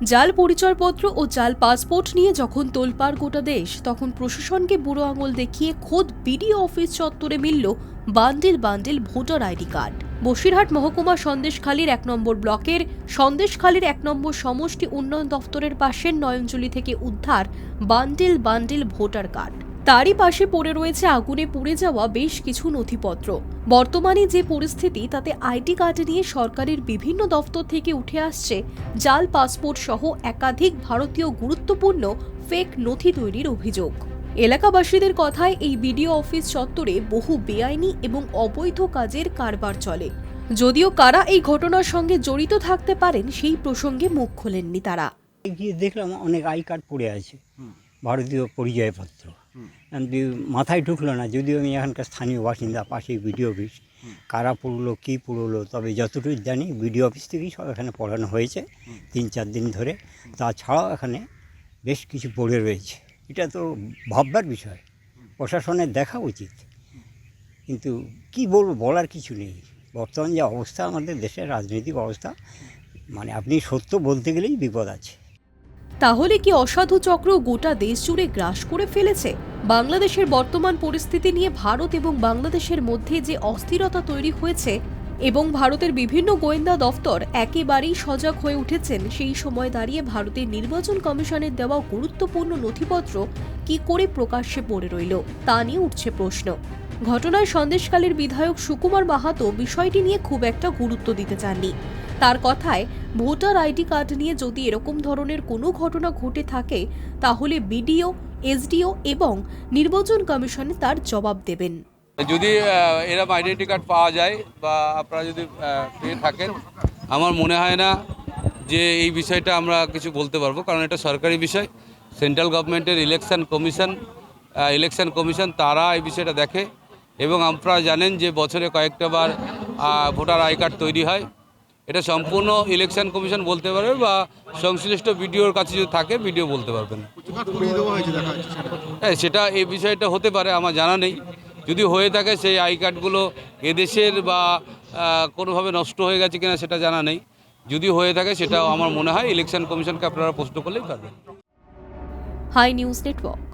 জাল পরিচয়পত্র ও জাল পাসপোর্ট নিয়ে যখন তোলপাড় গোটা দেশ, তখন প্রশাসনকে বুড়ো আঙুল দেখিয়ে খোদ বিডিও অফিস চত্বরে মিলল bundle bundle voter ID card. Basirhat মহকুমা সন্দেশখালীর 1 নম্বর ব্লকের সন্দেশখালীর 1 নম্বর সমষ্টি উন্নয়ন দফতরের পাশের নয়নজলি থেকে উদ্ধার বান্ডিল বান্ডিল ভোটার কার্ড। তারই পাশে পড়ে রয়েছে আগুনে পুড়ে যাওয়া বেশ কিছু নথিপত্র। বর্তমানে যে পরিস্থিতি, তাতে আইডি কার্ড নিয়ে সরকারের বিভিন্ন দফতর থেকে উঠে আসছে জাল পাসপোর্ট সহ একাধিক ভারতীয় গুরুত্বপূর্ণ ফেক নথি তৈরির অভিযোগ। এলাকাবাসীদের কথায় এই বিডিও অফিস চত্বরে বহু বেআইনি এবং অবৈধ কাজের কারবার চলে। যদিও কারা এই ঘটনার সঙ্গে জড়িত থাকতে পারেন, সেই প্রসঙ্গে মুখ খোলেননি তারা। গিয়ে দেখলাম অনেক আই কার্ড পড়ে আছে, ভারতীয় পরিচয়পত্র। মাথায় ঢুকলো না, যদিও আমি এখানকার স্থানীয় বাসিন্দা, পাশে বিডিও অফিস। কারা পড়লো, কী পড়লো, তবে যতটুকু জানি বিডিও অফিস থেকেই সব এখানে পড়ানো হয়েছে 3-4 দিন ধরে। তাছাড়াও এখানে বেশ কিছু পড়ে রয়েছে। এটা তো ভাববার বিষয়, প্রশাসনের দেখা উচিত। কিন্তু কি বলবো, বলার কিছু নেই। বর্তমান যে অবস্থা আমাদের দেশের রাজনৈতিক অবস্থা, মানে আপনি সত্য বলতে গেলেই বিপদ আছে। তাহলে কি অসাধু চক্র গোটা দেশ জুড়ে গ্রাস করে ফেলেছে? বাংলাদেশের বর্তমান পরিস্থিতি নিয়ে ভারত এবং বাংলাদেশের মধ্যে যে অস্থিরতা তৈরি হয়েছে এবং ভারতের বিভিন্ন গোয়েন্দা দফতর একেবারেই সজাগ হয়ে উঠেছেন, সেই সময় দাঁড়িয়ে ভারতের নির্বাচন কমিশনের দেওয়া গুরুত্বপূর্ণ নথিপত্র কি করে প্রকাশ্যে পড়ে রইল, তা নিয়ে উঠছে প্রশ্ন। ঘটনায় সন্দেশখালীর বিধায়ক সুকুমার মাহাতো বিষয়টি নিয়ে খুব একটা গুরুত্ব দিতে চাননি। তার কথায়, ভোটার আইডি কার্ড নিয়ে যদি এরকম ধরনের কোনো ঘটনা ঘটে থাকে, তাহলে বিডিও, এসডিও এবং নির্বাচন কমিশনে তার জবাব দেবেন। যদি এরকম আইডেন্টি কার্ড পাওয়া যায় বা আপনারা যদি পেয়ে থাকেন, আমার মনে হয় না যে এই বিষয়টা আমরা কিছু বলতে পারবো, কারণ এটা সরকারি বিষয়। সেন্ট্রাল গভর্নমেন্টের ইলেকশন কমিশন তারা এই বিষয়টা দেখে, এবং আপনারা জানেন যে বছরে কয়েকটা বার ভোটার আই কার্ড তৈরি হয়। এটা সম্পূর্ণ ইলেকশন কমিশন বলতে পারবে, বা সংশ্লিষ্ট বিডিওর কাছে যদি থাকে বিডিও বলতে পারবেন। হ্যাঁ, সেটা এই বিষয়টা হতে পারে, আমার জানা নেই। যদি হয়ে থাকে সেই আই কার্ডগুলো এদেশের বা কোনোভাবে নষ্ট হয়ে গেছে কিনা সেটা জানা নেই। যদি হয়ে থাকে সেটা আমার মনে হয় ইলেকশন কমিশনকে আপনারা প্রশ্ন করলেই পারবেন। Hi news network.